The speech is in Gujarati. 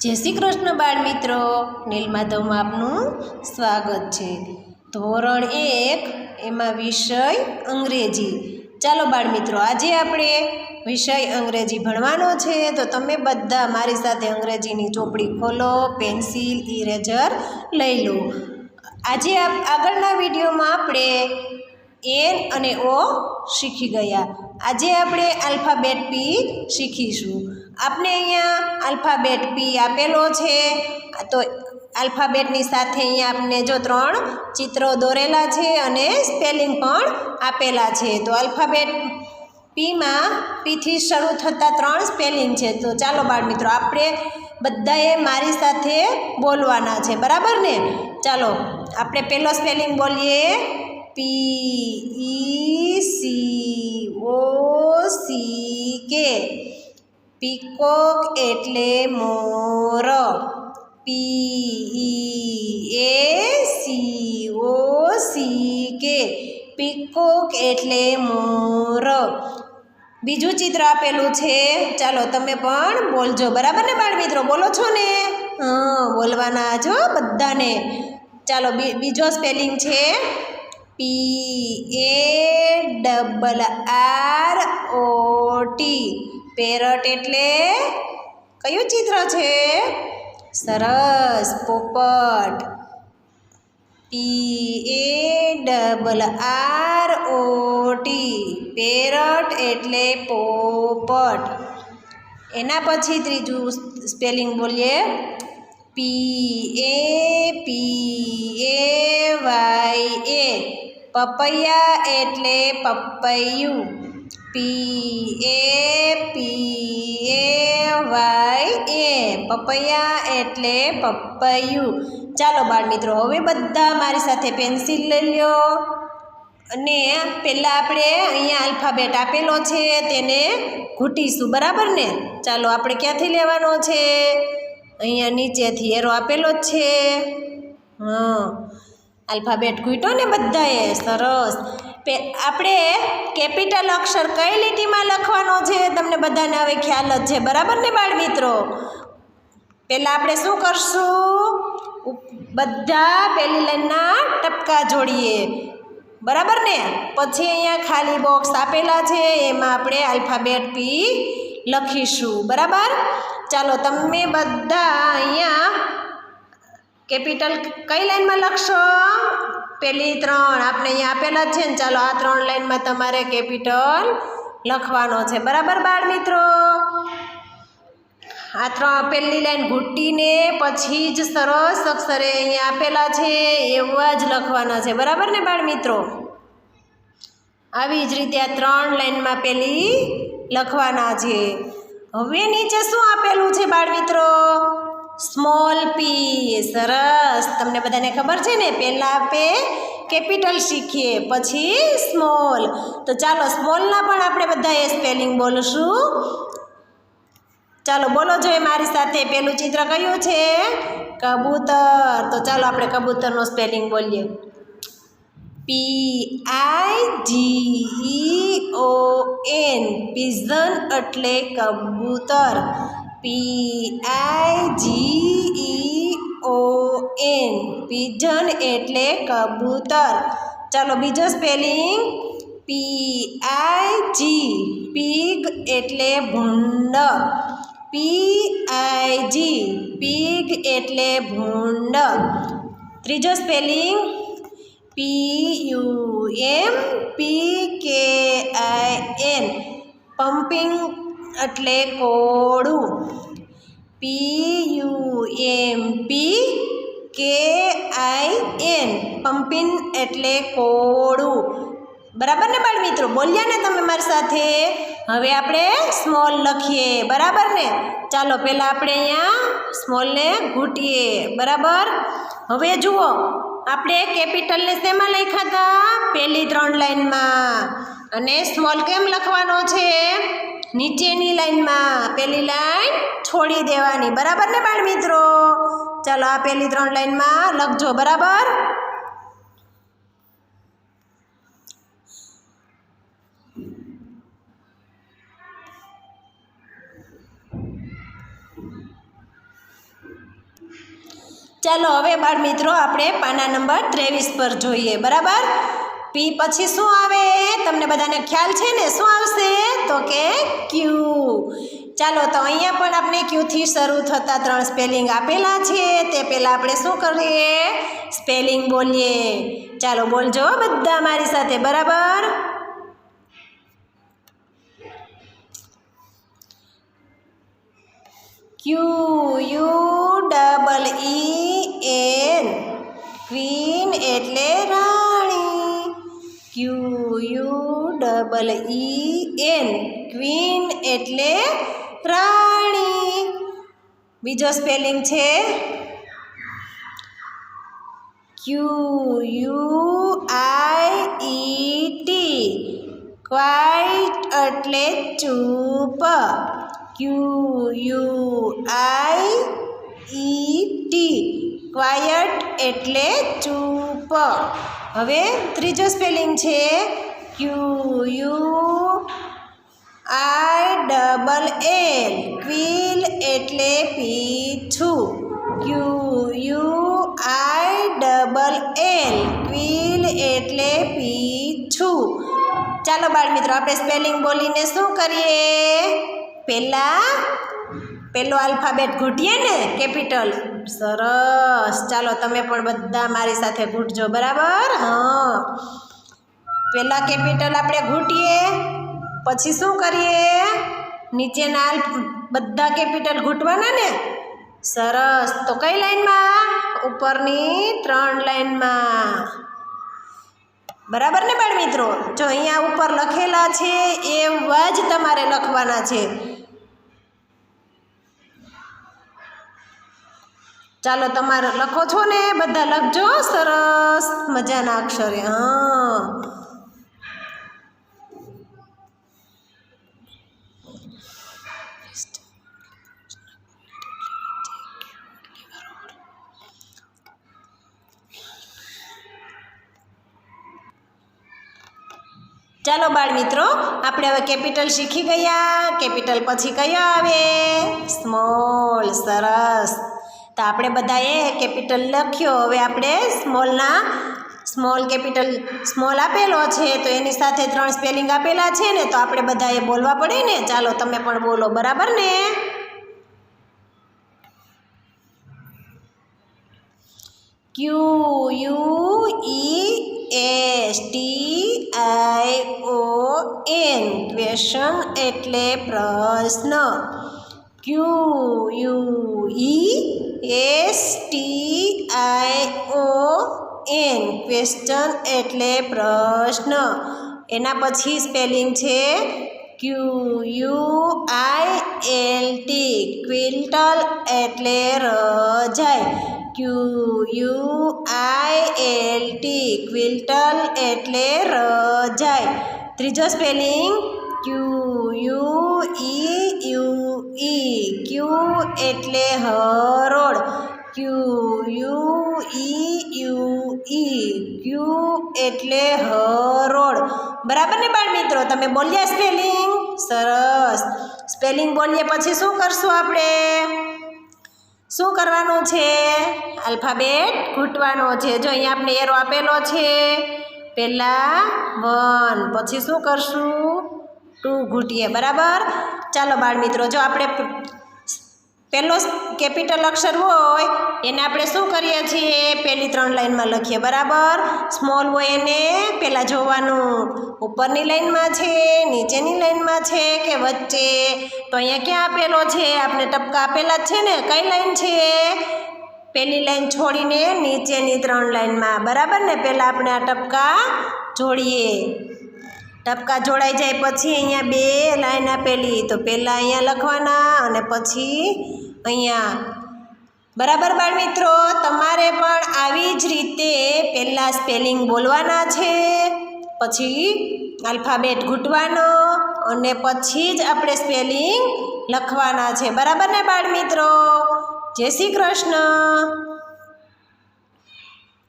જય શ્રી કૃષ્ણ બાળ મિત્રો, નીલમાધવમાં આપનું સ્વાગત છે। ધોરણ 1 એમાં વિષય અંગ્રેજી। ચાલો બાળ મિત્રો, આજે આપણે વિષય અંગ્રેજી ભણવાનો છે, તો તમે બધા મારી સાથે અંગ્રેજીની ચોપડી ખોલો, પેન્સિલ, ઇરેઝર લઈ લો। આજે આગળના વિડીયોમાં આપણે એન અને ઓ શીખી ગયા। આજે આપણે આલ્ફાબેટ પી શીખીશું। આપણે અહીંયા આલ્ફાબેટ પી આપેલો છે, તો આલ્ફાબેટની સાથે અહીંયા આપને જો 3 ચિત્રો દોરેલા છે અને સ્પેલિંગ પણ આપેલા છે। તો આલ્ફાબેટ પીમાં પીથી શરૂ થતા 3 સ્પેલિંગ છે। તો ચાલો બાળ મિત્રો, આપણે બધાએ મારી સાથે બોલવાના છે, બરાબર ને? ચાલો આપણે પહેલો સ્પેલિંગ બોલીએ, PECOC। પીકોક એટલે મોર। PEACOC પીકોક એટલે મોર। બીજું ચિત્ર આપેલું છે, ચાલો તમે પણ બોલજો, બરાબર ને બાળ મિત્રો? બોલો છો ને? બોલવાના જો બધાને। ચાલો બીજો સ્પેલિંગ છે PARROT। પેરટ એટલે કયું ચિત્ર છે? સરસ, પોપટ। PARROT પેરટ એટલે પોપટ। એના પછી ત્રીજું સ્પેલિંગ બોલીએ, PAPAYA પપૈયા એટલે પપૈયું। PAPAYA પપૈયા એટલે પપૈયું। ચાલો બાળ મિત્રો, હવે બધા મારી સાથે પેન્સિલ લઈ લો અને પહેલાં આપણે અહીંયા આલ્ફાબેટ આપેલો છે તેને ઘૂંટીશું, બરાબર ને? ચાલો આપણે ક્યાંથી લેવાનો છે? અહીંયા નીચેથી એરો આપેલો જ છે। આલ્ફાબેટ ઘૂંટો ને બધાએ, સરસ। આપણે કેપિટલ અક્ષર કઈ લીટીમાં લખવાનો છે તમને બધાને હવે ખ્યાલ જ છે, બરાબર ને બાળ મિત્રો? પહેલાં આપણે શું કરશું? બધા પહેલી લાઈનના ટપકા જોડીએ, બરાબર ને? પછી અહીંયા ખાલી બોક્સ આપેલા છે, એમાં આપણે આલ્ફાબેટ પી લખીશું, બરાબર? ચાલો તમે બધા અહીંયા કેપિટલ કઈ લાઈનમાં લખશો? પહેલી 3 આપણે અહીંયા આપેલા જ છે ને, ચાલો આ 3 લાઈનમાં તમારે કેપિટલ લખવાનો છે, બરાબર બાળ મિત્રો? આ પહેલી લાઈન ઘૂંટીને પછી જ સરસ અક્ષરે અહીંયા આપેલા છે એવા જ લખવાના છે, બરાબર ને બાળ મિત્રો? આવી જ રીતે આ 3 લાઈનમાં પહેલી લખવાના છે। હવે નીચે શું આપેલું છે બાળ મિત્રો? સ્મોલ પી। સરસ, તમને બધાને ખબર છે ને, પહેલાં આપણે કેપિટલ શીખીએ પછી સ્મોલ। તો ચાલો સ્મોલના પણ આપણે બધાએ સ્પેલિંગ બોલશું। ચાલો બોલો જોઈએ મારી સાથે, પહેલું ચિત્ર કયું છે? કબૂતર। તો ચાલો આપણે કબૂતરનો સ્પેલિંગ બોલીએ, PIGEON પિજન એટલે કબૂતર। PIGEON પિજન એટલે કબૂતર। ચાલો બીજો સ્પેલિંગ, PIG પીગ એટલે ભૂંડ। PIG પીગ એટલે ભૂંડ। ત્રીજો સ્પેલિંગ, PUMPKIN પમ્પિંગ એટલે કોળું। PUMPKIN પમ્પિંગ એટલે કોળું, બરાબર ને બાળ મિત્રો? બોલ્યા ને તમે મારી સાથે? હવે આપણે સ્મોલ લખીએ, બરાબર ને? ચાલો પહેલાં આપણે અહીંયા સ્મોલને ઘૂંટીએ, બરાબર? હવે જુઓ, આપણે કેપિટલને શેમાં લખ્યા હતા? પહેલી 3 લાઈનમાં। અને સ્મોલ કેમ લખવાનો છે? નીચેની લાઈનમાં, પહેલી લાઈન છોડી દેવાની, બરાબર ને બાળ મિત્રો? ચાલો આ પહેલી 3 લાઈનમાં લખજો, બરાબર? ચાલો હવે બાળ મિત્રો આપણે પાના નંબર 23 પર જોઈએ, બરાબર. પી પછી શું આવે તમને બધાને ખ્યાલ છે ને? શું આવશે તો કે ક્યુ. ચાલો તો અહીંયા પણ આપણે ક્યુથી શરૂ થતા 3 સ્પેલિંગ આપેલા છે. તે પહેલાં આપણે શું કરીએ? સ્પેલિંગ બોલીએ. ચાલો બોલજો બધા મારી સાથે, બરાબર. QUEEN ક્વીન એટલે રાણી. QUEEN ક્વીન એટલે રાણી. બીજો સ્પેલિંગ છે QUIET ક્વાઇટ એટલે ચૂપ. QUIET ક્વાયટ એટલે ચૂપ. હવે ત્રીજો સ્પેલિંગ છે QUILL ક્વિલ એટલે પીછું. QUILL ક્વિલ એટલે પીછું. ચાલો બાળ મિત્રો આપણે સ્પેલિંગ બોલીને શું કરીએ? પહેલો આલ્ફાબેટ ઘૂંટીએ ને, કેપિટલ. સરસ. ચાલો તમે પણ બધા મારી સાથે ઘૂંટજો, બરાબર. હા, પહેલાં કેપિટલ આપણે ઘૂંટીએ, પછી શું કરીએ? નીચેના બધા કેપિટલ ઘૂંટવાના ને. સરસ. તો કઈ લાઈનમાં? ઉપરની 3 લાઈનમાં, બરાબર ને બાળ મિત્રો? જો અહીંયા ઉપર લખેલા છે એવા જ તમારે લખવાના છે. ચાલો તમારે લખો છો ને, બધા લખજો સરસ મજાના અક્ષરે. હા, ચાલો બાળ મિત્રો આપણે હવે કેપિટલ શીખી ગયા. કેપિટલ પછી કયો આવે? સ્મોલ. સરસ. તો આપણે બધાએ કેપિટલ લખ્યો. હવે આપણે સ્મોલ કેપિટલ સ્મોલ આપેલો છે તો એની સાથે 3 સ્પેલિંગ આપેલા છે ને, તો આપણે બધાએ બોલવા પડે ને. ચાલો તમે પણ બોલો, બરાબર ને? QUESTION ક્વેશ્ચન એટલે પ્રશ્ન. QUESTION ક્વેશ્ચન એટલે પ્રશ્ન. એના પછી સ્પેલિંગ છે QUILT ક્વિલ્ટલ એટલે રજાઈ. QUILT ક્વિલ્ટલ એટલે રજાઈ. ત્રીજો સ્પેલિંગ QUEUE ક્યુ એટલે હરોળ. QUEUE ક્યુ એટલે હરોળ. બરાબર ને બાળ મિત્રો? તમે બોલ્યા સ્પેલિંગ? સરસ. સ્પેલિંગ બોલીએ પછી શું કરશું આપણે? શું કરવાનું છે? આલ્ફાબેટ ઘૂંટવાનો છે. જો અહીંયા આપણે એરો આપેલો છે. પહેલાં 1, પછી શું કરશું? 2 ઘૂંટીએ, બરાબર. ચાલો બાળ મિત્રો, જો આપણે પહેલો કેપિટલ અક્ષર હોય એને આપણે શું કરીએ છીએ? પહેલી 3 લાઈનમાં લખીએ, બરાબર. સ્મોલ હોય એને પહેલાં જોવાનું ઉપરની લાઈનમાં છે, નીચેની લાઈનમાં છે કે વચ્ચે. તો અહીંયા ક્યાં આપેલો છે? આપણે ટપકા આપેલા જ છે ને. કઈ લાઈન છે? પહેલી લાઈન છોડીને નીચેની 3 લાઈનમાં, બરાબર ને? પહેલાં આપણે આ ટપકા જોડીએ. ટપકા જોડાઈ જાય પછી અહીંયા 2 લાઈન આપેલી, તો પહેલાં અહીંયા લખવાના અને પછી અહીંયા. બરાબર બાળ મિત્રો? તમારે પણ આવી જ રીતે પહેલાં સ્પેલિંગ બોલવાના છે, પછી આલ્ફાબેટ ઘૂંટવાનો અને પછી જ આપણે સ્પેલિંગ લખવાના છે. બરાબર ને બાળ મિત્રો? જય શ્રી કૃષ્ણ.